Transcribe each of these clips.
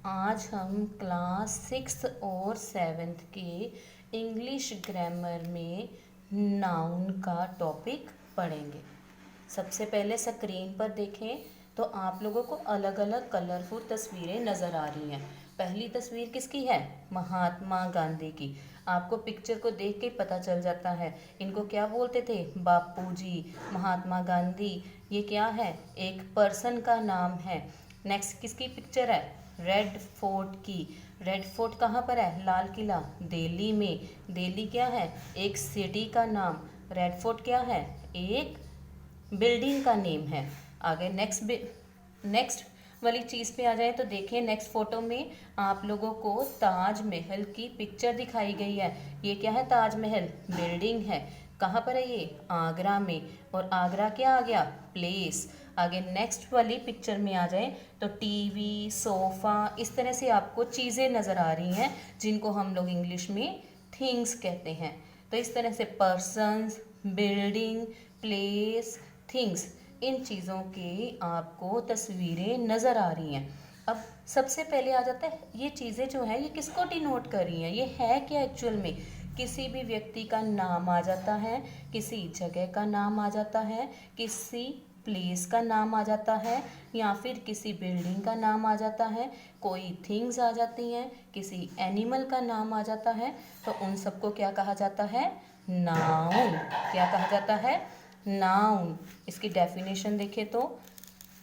आज हम क्लास 6 और 7th के इंग्लिश ग्रामर में नाउन का टॉपिक पढ़ेंगे। सबसे पहले स्क्रीन पर देखें तो आप लोगों को अलग अलग कलरफुल तस्वीरें नज़र आ रही हैं। पहली तस्वीर किसकी है? महात्मा गांधी की। आपको पिक्चर को देख के पता चल जाता है इनको क्या बोलते थे, बापू जी, महात्मा गांधी। ये क्या है? एक पर्सन का नाम है। नेक्स्ट किसकी पिक्चर है? रेड फोर्ट की। रेड फोर्ट कहाँ पर है? लाल किला, दिल्ली में। दिल्ली क्या है? एक सिटी का नाम। रेड फोर्ट क्या है? एक बिल्डिंग का नेम है। आगे नेक्स्ट वाली चीज़ पे आ जाए तो देखिए, नेक्स्ट फोटो में आप लोगों को ताजमहल की पिक्चर दिखाई गई है। ये क्या है? ताजमहल बिल्डिंग है। कहाँ पर है ये? आगरा में। और आगरा क्या आ गया? प्लेस। आगे नेक्स्ट वाली पिक्चर में आ जाए तो टीवी, सोफ़ा, इस तरह से आपको चीज़ें नज़र आ रही हैं जिनको हम लोग इंग्लिश में थिंग्स कहते हैं। तो इस तरह से पर्सन्स, बिल्डिंग, प्लेस, थिंग्स, इन चीज़ों की आपको तस्वीरें नज़र आ रही हैं। अब सबसे पहले आ जाता है ये चीज़ें जो हैं ये किसको डिनोट कर रही हैं, ये है क्या एक्चुअल में? किसी भी व्यक्ति का नाम आ जाता है, किसी जगह का नाम आ जाता है, किसी प्लेस का नाम आ जाता है, या फिर किसी बिल्डिंग का नाम आ जाता है, कोई थिंग्स आ जाती हैं, किसी एनिमल का नाम आ जाता है। तो उन सबको क्या कहा जाता है? नाउन। क्या कहा जाता है? नाउन। इसकी डेफिनेशन देखें तो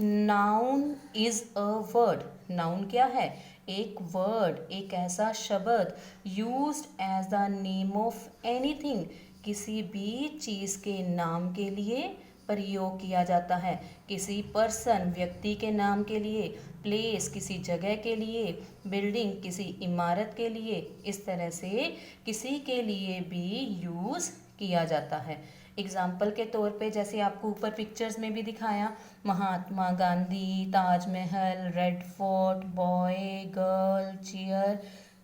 noun is a word. Noun क्या है? एक वर्ड, एक ऐसा शब्द used as the name of anything, किसी भी चीज़ के नाम के लिए प्रयोग किया जाता है। किसी पर्सन, व्यक्ति के नाम के लिए, प्लेस, किसी जगह के लिए, बिल्डिंग, किसी इमारत के लिए, इस तरह से किसी के लिए भी यूज़ किया जाता है। एग्जाम्पल के तौर पे जैसे आपको ऊपर पिक्चर्स में भी दिखाया, Mahatma Gandhi, Taj Mahal, red fort, boy, girl, chair,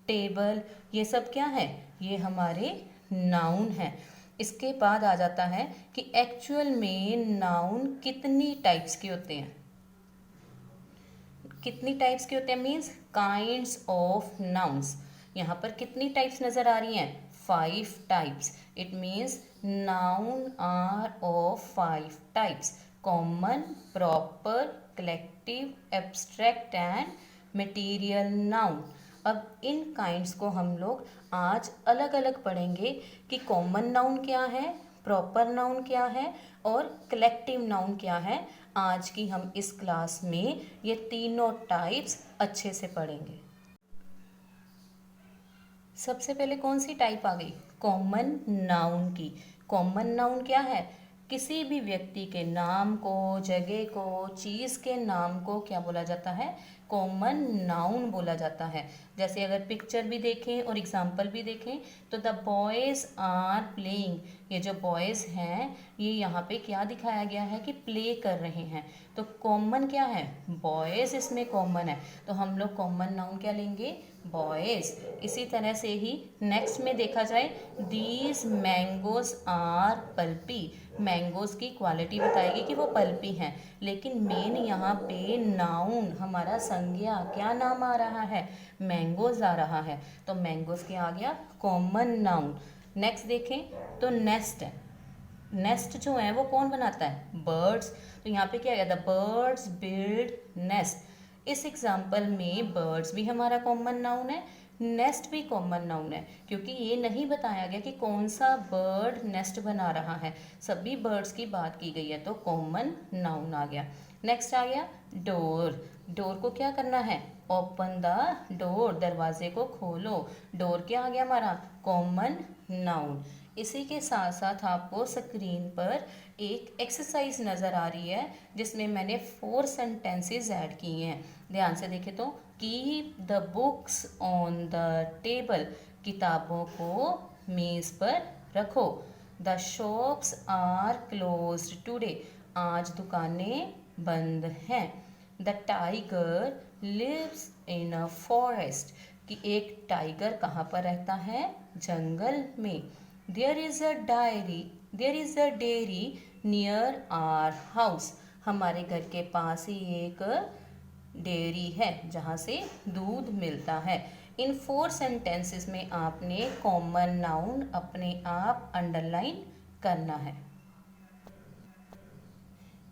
table, ये सब क्या है? ये हमारे नाउन हैं। इसके बाद आ जाता है कि एक्चुअल में नाउन कितनी टाइप्स के होते हैं। कितनी टाइप्स के होते हैं मीन्स काइंड्स ऑफ नाउन्स। यहाँ पर कितनी टाइप्स नज़र आ रही हैं? 5 types. It means noun are of 5 types: common, proper, collective, abstract and material noun. अब इन काइंड्स को हम लोग आज अलग अलग पढ़ेंगे कि कॉमन नाउन क्या है, प्रॉपर नाउन क्या है और कलेक्टिव नाउन क्या है। आज की हम इस क्लास में ये तीनों टाइप्स अच्छे से पढ़ेंगे। सबसे पहले कौन सी टाइप आ गई? कॉमन नाउन की। कॉमन नाउन क्या है? किसी भी व्यक्ति के नाम को, जगह को, चीज़ के नाम को क्या बोला जाता है? कॉमन नाउन बोला जाता है। जैसे अगर पिक्चर भी देखें और एग्जाम्पल भी देखें तो द बॉयज़ आर प्लेइंग, ये जो बॉयज़ हैं ये यहाँ पे क्या दिखाया गया है कि प्ले कर रहे हैं। तो कॉमन क्या है? बॉयज़ इसमें कॉमन है, तो हम लोग कॉमन नाउन क्या लेंगे? बॉयज़। इसी तरह से ही नेक्स्ट में देखा जाए, these mangoes are pulpy. Mangoes की क्वालिटी बताएगी कि वो पल्पी हैं, लेकिन मेन यहाँ पे नाउन हमारा संज्ञा क्या नाम आ रहा है? मैंगोज आ रहा है। तो मैंगोज क्या आ गया? Common noun. नेक्स्ट देखें तो नेस्ट है। नेस्ट जो है वो कौन बनाता है? बर्ड्स। तो यहाँ पे क्या है? The birds build nest. इस एग्जाम्पल में बर्ड्स भी हमारा कॉमन नाउन है, नेस्ट भी कॉमन नाउन है, क्योंकि ये नहीं बताया गया कि कौन सा बर्ड नेस्ट बना रहा है, सभी बर्ड्स की बात की गई है, तो कॉमन नाउन आ गया। नेक्स्ट आ गया डोर। डोर को क्या करना है? ओपन द डोर, दरवाजे को खोलो। डोर क्या आ गया हमारा? Common noun. इसी के साथ साथ आपको स्क्रीन पर एक एक्सरसाइज नज़र आ रही है जिसमें मैंने 4 सेंटेंसेस ऐड किए हैं। ध्यान से देखें तो, keep the books on the table, किताबों को मेज़ पर रखो। The shops are closed today, आज दुकानें बंद हैं। The tiger lives in a forest, कि एक टाइगर कहाँ पर रहता है? जंगल में। There is a dairy near our house, हमारे घर के पास ही एक डेयरी है जहाँ से दूध मिलता है। इन 4 सेंटेंसेस में आपने कॉमन नाउन अपने आप अंडरलाइन करना है।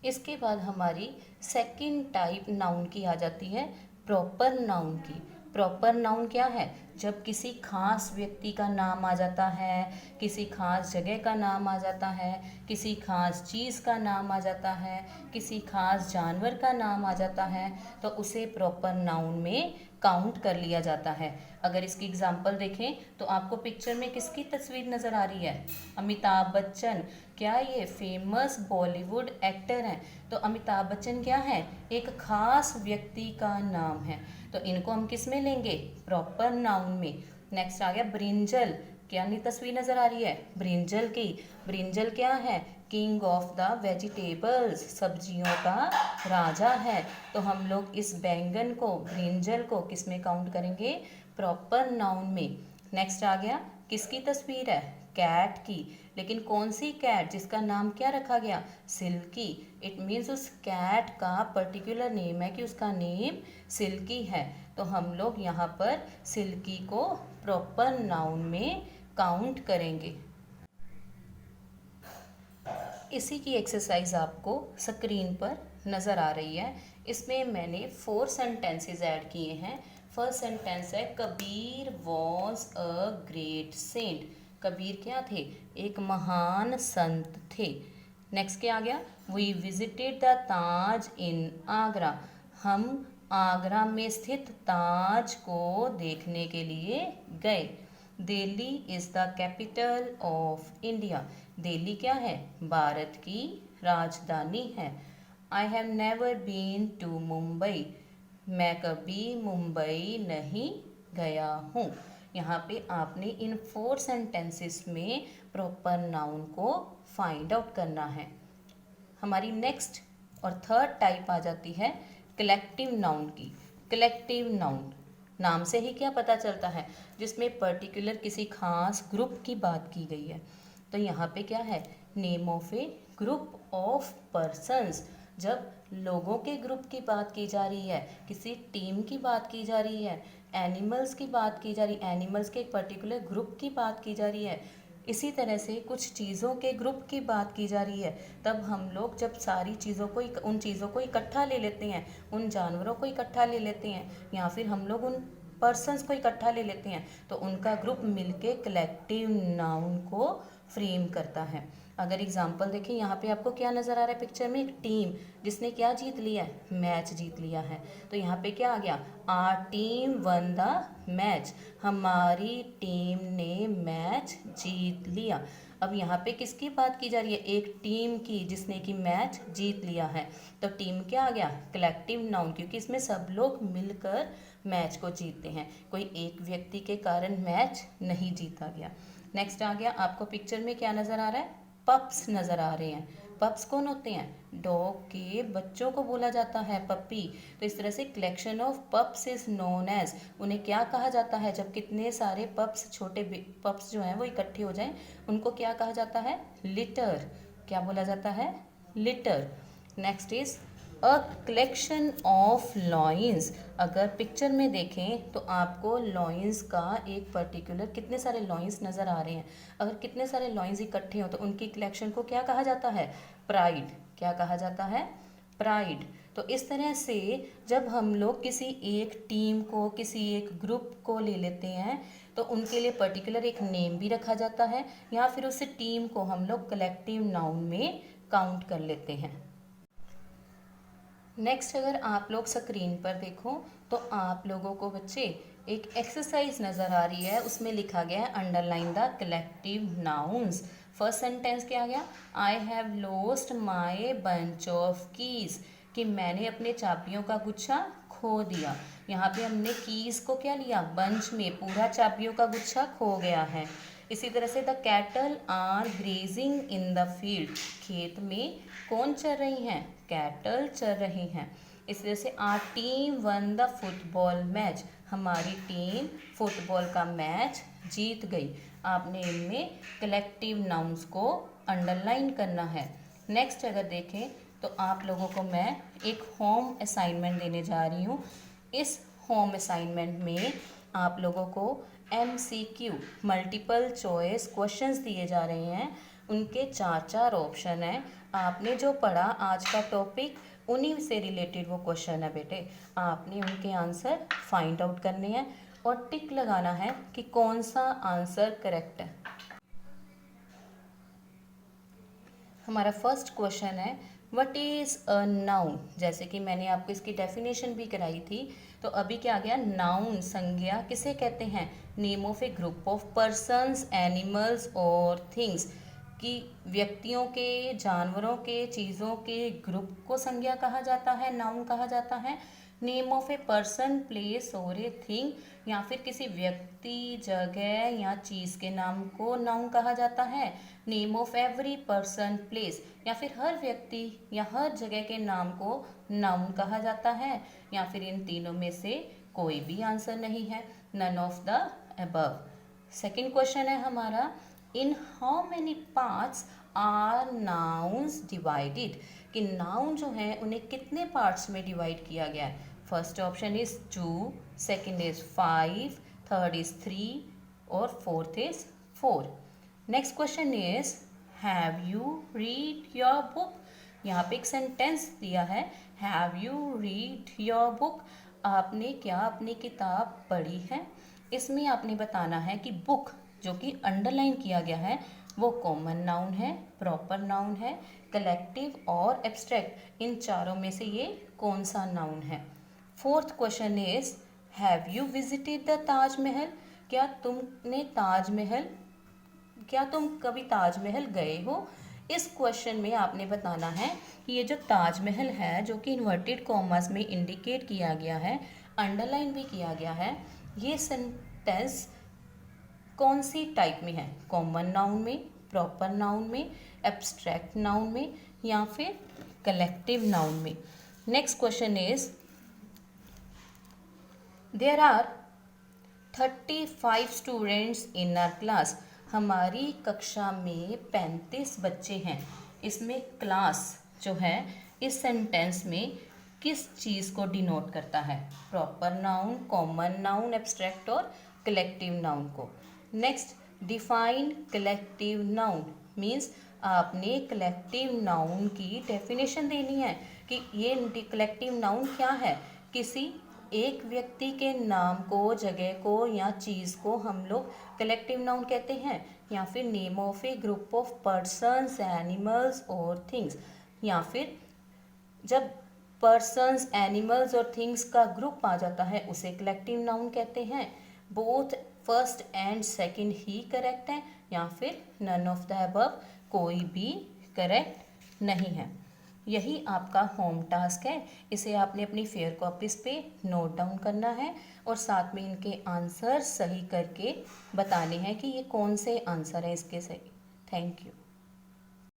इसके बाद हमारी सेकंड टाइप नाउन की आ जाती है प्रॉपर नाउन की। प्रॉपर नाउन क्या है? जब किसी खास व्यक्ति का नाम आ जाता है, किसी खास जगह का नाम आ जाता है, किसी खास चीज़ का नाम आ जाता है, किसी खास जानवर का नाम आ जाता है, तो उसे प्रॉपर नाउन में काउंट कर लिया जाता है। अगर इसकी एग्जांपल देखें तो आपको पिक्चर में किसकी तस्वीर नज़र आ रही है? अमिताभ बच्चन। क्या ये फेमस बॉलीवुड एक्टर हैं? तो अमिताभ बच्चन क्या है? एक खास व्यक्ति का नाम है, तो इनको हम किस में लेंगे? प्रॉपर नाउन में। नेक्स्ट आ गया ब्रिंजल। क्या नहीं तस्वीर नज़र आ रही है? ब्रिंजल की। ब्रिंजल क्या है? किंग ऑफ द वेजिटेबल्स, सब्जियों का राजा है। तो हम लोग इस बैंगन को, ब्रिंजल को किस में काउंट करेंगे? प्रॉपर नाउन में। नेक्स्ट आ गया किसकी तस्वीर है? कैट की। लेकिन कौन सी कैट जिसका नाम क्या रखा गया? सिल्की। इट मीन्स उस कैट का पर्टिकुलर नेम है कि उसका नेम सिल्की है, तो हम लोग यहाँ पर सिल्की को प्रॉपर नाउन में काउंट करेंगे। इसी की एक्सरसाइज आपको स्क्रीन पर नज़र आ रही है। इसमें मैंने 4 सेंटेंसेस ऐड किए हैं। फर्स्ट सेंटेंस है Kabir was a great saint. Kabir क्या थे? एक महान संत थे। नेक्स्ट क्या आ गया? वी विजिटेड द ताज इन आगरा। हम आगरा में स्थित ताज को देखने के लिए गए। Delhi is the capital of India. Delhi क्या है? भारत की राजधानी है। I have never been to Mumbai. मैं कभी मुंबई नहीं गया हूँ। यहाँ पे आपने इन 4 सेंटेंसेस में प्रॉपर नाउन को फाइंड आउट करना है। हमारी नेक्स्ट और थर्ड टाइप आ जाती है कलेक्टिव नाउन की। कलेक्टिव नाउन नाम से ही क्या पता चलता है? जिसमें पर्टिकुलर किसी खास ग्रुप की बात की गई है। तो यहाँ पे क्या है? Name of A group of persons. जब लोगों के ग्रुप की बात की जा रही है, किसी टीम की बात की जा रही है, एनिमल्स की बात की जा रही है, एनिमल्स के एक पर्टिकुलर ग्रुप की बात की जा रही है, इसी तरह से कुछ चीज़ों के ग्रुप की बात की जा रही है, तब हम लोग जब सारी चीज़ों को उन चीज़ों को इकट्ठा ले लेते हैं, उन जानवरों को इकट्ठा ले लेते हैं, या फिर हम लोग उन पर्सन्स को इकट्ठा ले लेते हैं, तो उनका ग्रुप मिलके कलेक्टिव नाउन को फ्रेम करता है। अगर एग्जांपल देखें, यहाँ पे आपको क्या नज़र आ रहा है पिक्चर में? एक टीम जिसने क्या जीत लिया है? मैच जीत लिया है। तो यहाँ पे क्या आ गया? Our team won the match. हमारी टीम ने मैच जीत लिया। अब यहाँ पे किसकी बात की जा रही है? एक टीम की जिसने कि मैच जीत लिया है। तो टीम क्या आ गया? कलेक्टिव नाउन, क्योंकि इसमें सब लोग मिलकर मैच को जीतते हैं, कोई एक व्यक्ति के कारण मैच नहीं जीता गया। नेक्स्ट आ गया, आपको पिक्चर में क्या नज़र आ रहा है? पप्स नज़र आ रहे हैं। पप्स कौन होते हैं? डॉग के बच्चों को बोला जाता है पपी। तो इस तरह से collection of pups is known as, उन्हें क्या कहा जाता है? जब कितने सारे पप्स, छोटे पप्स जो हैं वो इकट्ठे हो जाएं, उनको क्या कहा जाता है? लिटर। क्या बोला जाता है? Litre. Next is a collection of lion's. अगर पिक्चर में देखें तो आपको लॉइंस का एक पर्टिकुलर, कितने सारे लॉइंस नज़र आ रहे हैं। अगर कितने सारे लॉइंस इकट्ठे हो तो उनकी कलेक्शन को क्या कहा जाता है? प्राइड। क्या कहा जाता है? प्राइड। तो इस तरह से जब हम लोग किसी एक टीम को, किसी एक ग्रुप को ले लेते हैं, तो उनके लिए पर्टिकुलर एक नेम भी रखा जाता है, या फिर उस टीम को हम लोग कलेक्टिव नाउन में काउंट कर लेते हैं। नेक्स्ट अगर आप लोग स्क्रीन पर देखो तो आप लोगों को बच्चे एक एक्सरसाइज नज़र आ रही है, उसमें लिखा गया है underline the collective nouns. First sentence क्या आ गया? I have lost my bunch of keys, कि मैंने अपने चाबियों का गुच्छा खो दिया। यहाँ पे हमने कीज़ को क्या लिया? बंच में, पूरा चाबियों का गुच्छा खो गया है। इसी तरह से the cattle are grazing in the field, खेत में कौन चर रही हैं? कैटल चर रही हैं। इस तरह से our team won the football match, हमारी टीम फुटबॉल का मैच जीत गई। आपने इनमें कलेक्टिव नाउन्स को अंडरलाइन करना है। नेक्स्ट अगर देखें तो आप लोगों को मैं एक होम असाइनमेंट देने जा रही हूँ। इस होम असाइनमेंट में आप लोगों को MCQ मल्टीपल चॉइस क्वेश्चंस दिए जा रहे हैं। उनके 4 ऑप्शन हैं। आपने जो पढ़ा आज का टॉपिक, उन्हीं से रिलेटेड वो क्वेश्चन है बेटे। आपने उनके आंसर फाइंड आउट करने हैं और टिक लगाना है कि कौन सा आंसर करेक्ट है। हमारा फर्स्ट क्वेश्चन है व्हाट इज़ अ नाउन। जैसे कि मैंने आपको इसकी डेफिनेशन भी कराई थी, तो अभी क्या आ गया, नाउन संज्ञा किसे कहते हैं, name of A group of persons, animals और थिंग्स, कि व्यक्तियों के, जानवरों के, चीज़ों के ग्रुप को संज्ञा कहा जाता है, नाउन कहा जाता है। Name of a person, place और ए थिंग, या फिर किसी व्यक्ति, जगह या चीज़ के नाम को नाउन कहा जाता है। Name of every person, place, या फिर हर व्यक्ति या हर जगह के नाम को नाउन कहा जाता है। या फिर इन तीनों में से कोई भी आंसर नहीं है, none of the above. Second question है हमारा, in how many parts are nouns divided, कि नाउन जो है उन्हें कितने पार्ट्स में डिवाइड किया गया है। First option is 2, second is 5, third is 3 और fourth is 4। Next question is have you read your book. यहाँ पे एक सेंटेंस दिया है, have you read your book, आपने क्या अपनी किताब पढ़ी है। इसमें आपने बताना है कि बुक जो कि अंडरलाइन किया गया है वो कॉमन नाउन है, प्रॉपर नाउन है, कलेक्टिव और एब्स्ट्रैक्ट, इन चारों में से ये कौन सा नाउन है। Fourth question is have you visited the Taj Mahal, क्या तुम कभी ताजमहल गए हो। इस क्वेश्चन में आपने बताना है कि ये जो ताजमहल है, जो कि इन्वर्टेड कॉमास में इंडिकेट किया गया है, अंडरलाइन भी किया गया है, ये सेंटेंस कौन सी टाइप में है, कॉमन नाउन में, प्रॉपर नाउन में, एब्स्ट्रैक्ट नाउन में या फिर कलेक्टिव नाउन में। Next question is there are 35 students in our class, हमारी कक्षा में 35 बच्चे हैं। इसमें क्लास जो है इस सेंटेंस में किस चीज़ को डिनोट करता है, proper noun, common noun, abstract और कलेक्टिव नाउन को। Next, define collective noun means आपने कलेक्टिव नाउन की डेफिनेशन देनी है कि ये कलेक्टिव नाउन क्या है। किसी एक व्यक्ति के नाम को, जगह को या चीज़ को हम लोग कलेक्टिव नाउन कहते हैं, या फिर name of A group of persons, animals और थिंग्स, या फिर जब पर्सन्स, एनिमल्स और थिंग्स का ग्रुप आ जाता है उसे कलेक्टिव नाउन कहते हैं। Both first and second he correct है, या फिर नन ऑफ द अबव, कोई भी करेक्ट नहीं है। यही आपका होम टास्क है। इसे आपने अपनी फेयर कॉपीज पे नोट डाउन करना है और साथ में इनके आंसर सही करके बताने हैं कि ये कौन से आंसर हैं इसके सही। Thank you.